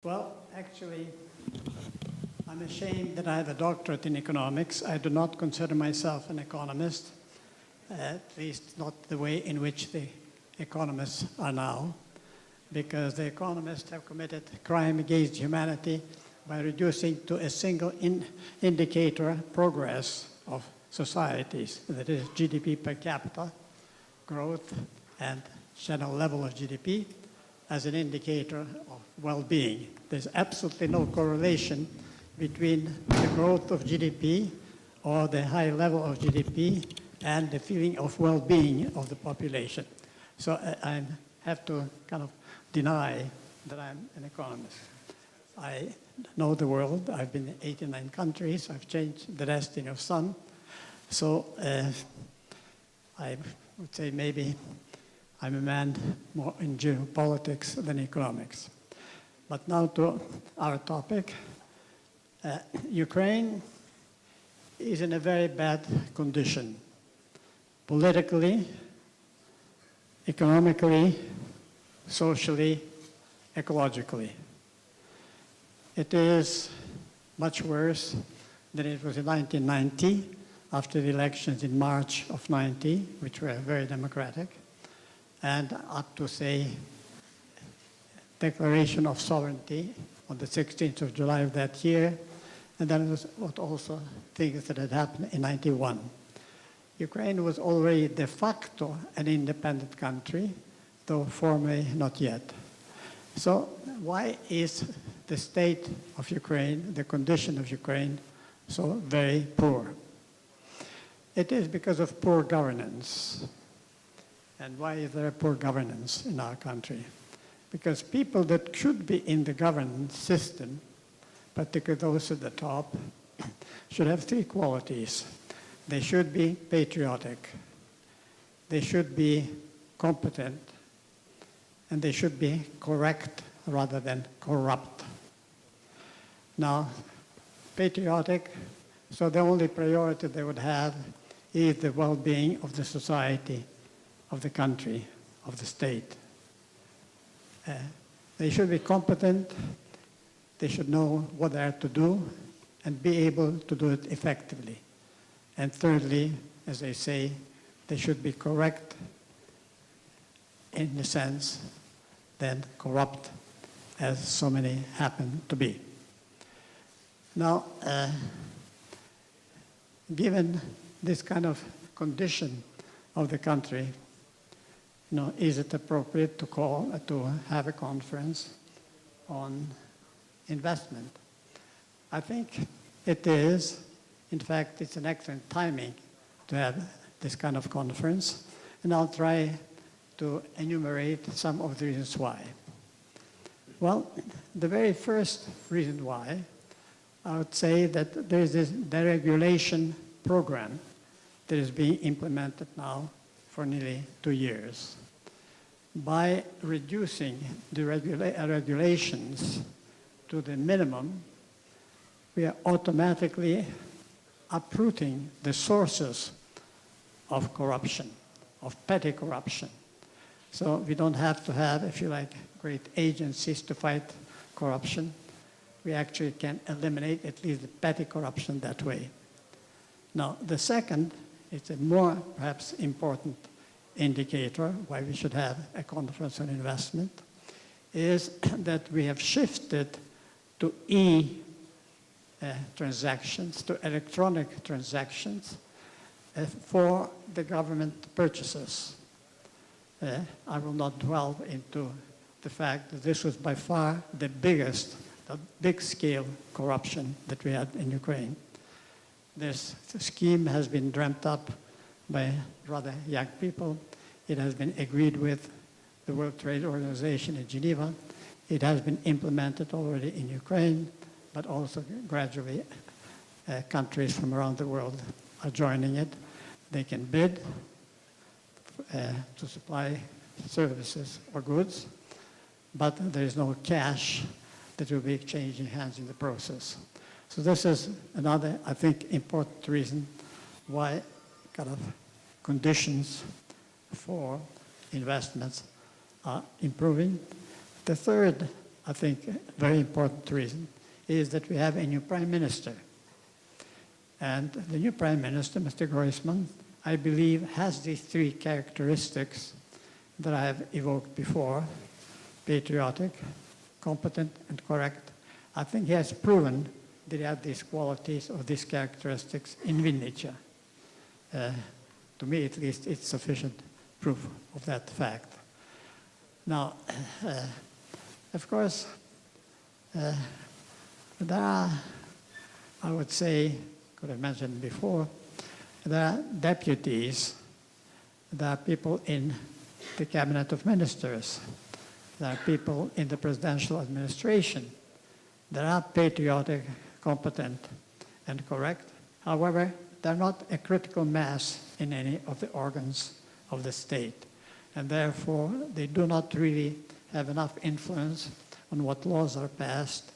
Well, actually, I'm ashamed that I have a doctorate in economics. I do not consider myself an economist, at least not the way in which the economists are now, because the economists have committed crime against humanity by reducing to a single indicator progress of societies, that is GDP per capita, growth, and general level of GDP, as an indicator of well-being. There's absolutely no correlation between the growth of GDP or the high level of GDP and the feeling of well-being of the population. So I have to kind of deny that I'm an economist. I know the world. I've been in 89 countries. I've changed the destiny of some. So I would say maybe I'm a man more in geopolitics than economics. But now to our topic. Ukraine is in a very bad condition, politically, economically, socially, ecologically. It is much worse than it was in 1990, after the elections in March of 90, which were very democratic, and up to, say, declaration of sovereignty on the 16th of July of that year, and then was also things that had happened in 91. Ukraine was already de facto an independent country, though formally not yet. So why is the state of Ukraine, the condition of Ukraine, so very poor? It is because of poor governance. And why is there poor governance in our country? Because people that should be in the governance system, particularly those at the top, should have three qualities. They should be patriotic, they should be competent, and they should be correct rather than corrupt. Now, patriotic, so the only priority they would have is the well-being of the society, of the country, of the state. They should be competent, they should know what they are to do, and be able to do it effectively. And thirdly, as they say, they should be correct in the sense than corrupt, as so many happen to be. Now, given this kind of condition of the country, is it appropriate to have a conference on investment? I think it is. In fact, it's an excellent timing to have this kind of conference, and I'll try to enumerate some of the reasons why. Well, the very first reason why, I would say that there is this deregulation program that is being implemented now for nearly 2 years. By reducing the regulations to the minimum, we are automatically uprooting the sources of corruption, of petty corruption. So we don't have to have, if you like, great agencies to fight corruption. We actually can eliminate at least the petty corruption that way. Now, the second, it's a more perhaps important indicator why we should have a conference on investment, is that we have shifted to transactions, to electronic transactions for the government purchases. I will not dwell into the fact that this was by far the biggest, the big-scale corruption that we had in Ukraine. This scheme has been dreamt up by rather young people. It has been agreed with the World Trade Organization in Geneva. It has been implemented already in Ukraine, but also gradually countries from around the world are joining it. They can bid to supply services or goods, but there is no cash that will be exchanging hands in the process. So this is another, I think, important reason why kind of conditions for investments are improving. The third, I think, a very important reason is that we have a new prime minister. And the new prime minister, Mr. Groisman, I believe has these three characteristics that I have evoked before: patriotic, competent, and correct. I think he has proven that he has these qualities or these characteristics in Vinnytsia. To me, at least, it's sufficient proof of that fact. Now, of course, there are, I would say, could have mentioned before, there are deputies, there are people in the cabinet of ministers, there are people in the presidential administration. There are patriotic, competent, and correct. However, they're not a critical mass in any of the organs of the state. And therefore, they do not really have enough influence on what laws are passed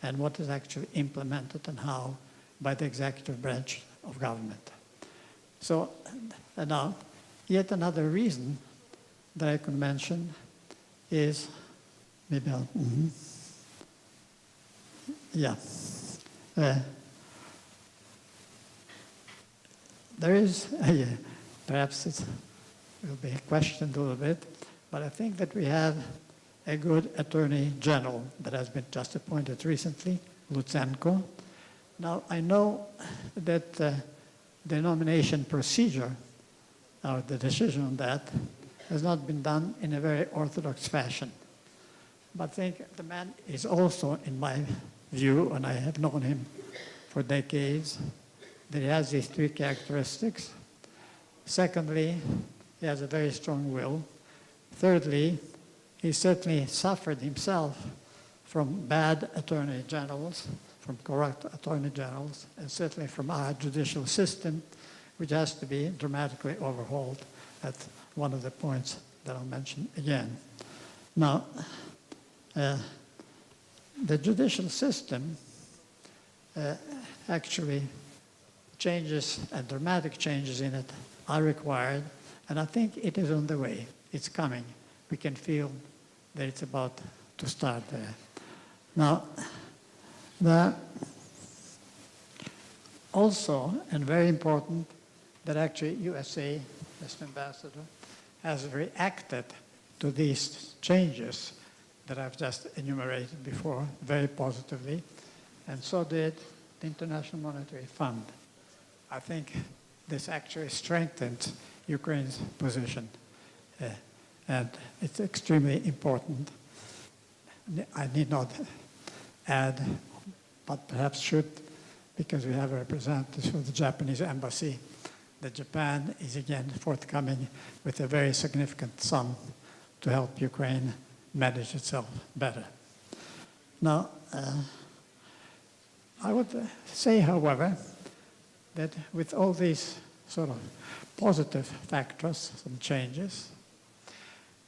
and what is actually implemented and how by the executive branch of government. So now, yet another reason that I could mention is, maybe I'll, there is, perhaps it will be questioned a little bit, but I think that we have a good Attorney General that has been just appointed recently, Lutsenko. Now, I know that the nomination procedure, or the decision on that, has not been done in a very orthodox fashion. But I think the man is also, in my view, and I have known him for decades, that he has these three characteristics. Secondly, he has a very strong will. Thirdly, he certainly suffered himself from bad attorney generals, from corrupt attorney generals, and certainly from our judicial system, which has to be dramatically overhauled. That's one of the points that I'll mention again. Now, the judicial system actually changes, and dramatic changes in it are required, and I think it is on the way. It's coming. We can feel that it's about to start there. Now, also, and very important, that actually USA, Mr. Ambassador, has reacted to these changes that I've just enumerated before very positively, and so did the International Monetary Fund. I think this actually strengthens Ukraine's position, and it's extremely important. I need not add, but perhaps should, because we have representatives from the Japanese embassy, that Japan is again forthcoming with a very significant sum to help Ukraine manage itself better. Now, I would say, however, that with all these sort of positive factors and changes,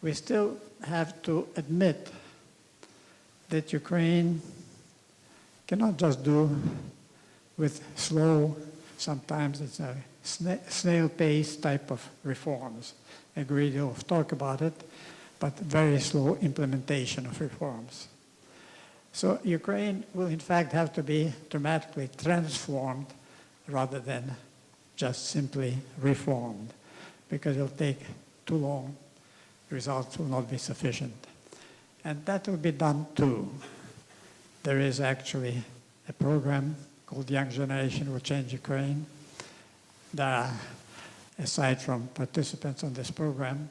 we still have to admit that Ukraine cannot just do with slow, sometimes it's a snail-pace type of reforms. A great deal of talk about it, but very slow implementation of reforms. So Ukraine will in fact have to be dramatically transformed rather than just simply reformed, because it'll take too long, results will not be sufficient. And that will be done too. There is actually a program called Young Generation Will Change Ukraine. There are, aside from participants on this program,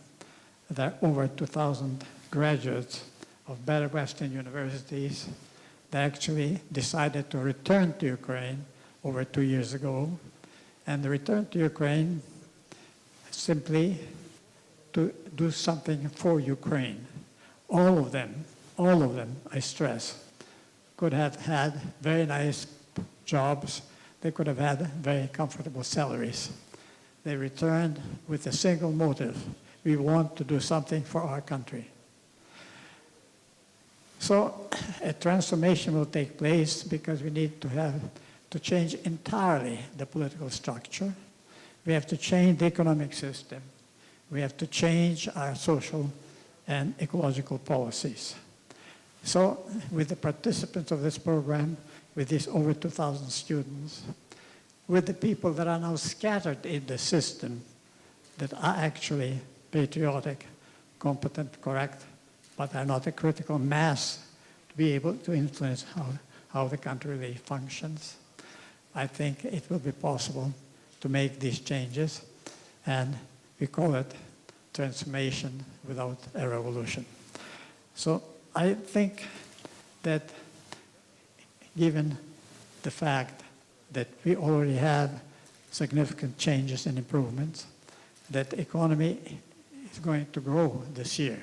there are over 2,000 graduates of better Western universities that actually decided to return to Ukraine over 2 years ago, and the return to Ukraine simply to do something for Ukraine. All of them, I stress, could have had very nice jobs. They could have had very comfortable salaries. They returned with a single motive: we want to do something for our country. So a transformation will take place because we need to change entirely the political structure. We have to change the economic system. We have to change our social and ecological policies. So with the participants of this program, with these over 2,000 students, with the people that are now scattered in the system that are actually patriotic, competent, correct, but are not a critical mass to be able to influence how the country really functions, I think it will be possible to make these changes, and we call it transformation without a revolution. So I think that given the fact that we already have significant changes and improvements, that the economy is going to grow this year.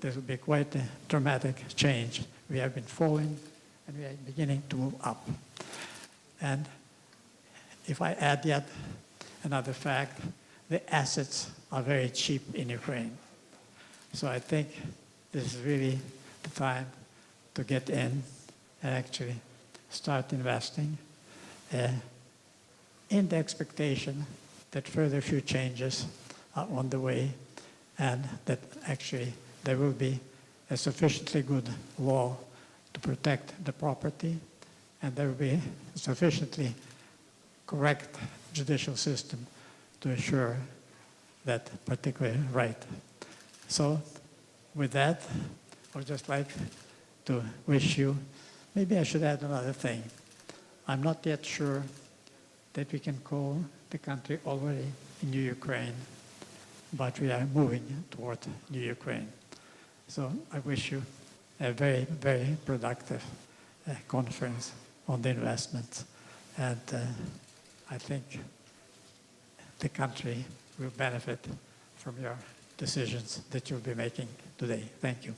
This will be quite a dramatic change. We have been falling and we are beginning to move up. And if I add yet another fact, the assets are very cheap in Ukraine. So I think this is really the time to get in and actually start investing in the expectation that further few changes are on the way and that actually there will be a sufficiently good law to protect the property, and there will be a sufficiently correct judicial system to assure that particular right. So with that, I would just like to wish you, maybe I should add another thing. I'm not yet sure that we can call the country already New Ukraine, but we are moving toward New Ukraine. So I wish you a very, very productive conference on the investments. And I think the country will benefit from your decisions that you'll be making today. Thank you.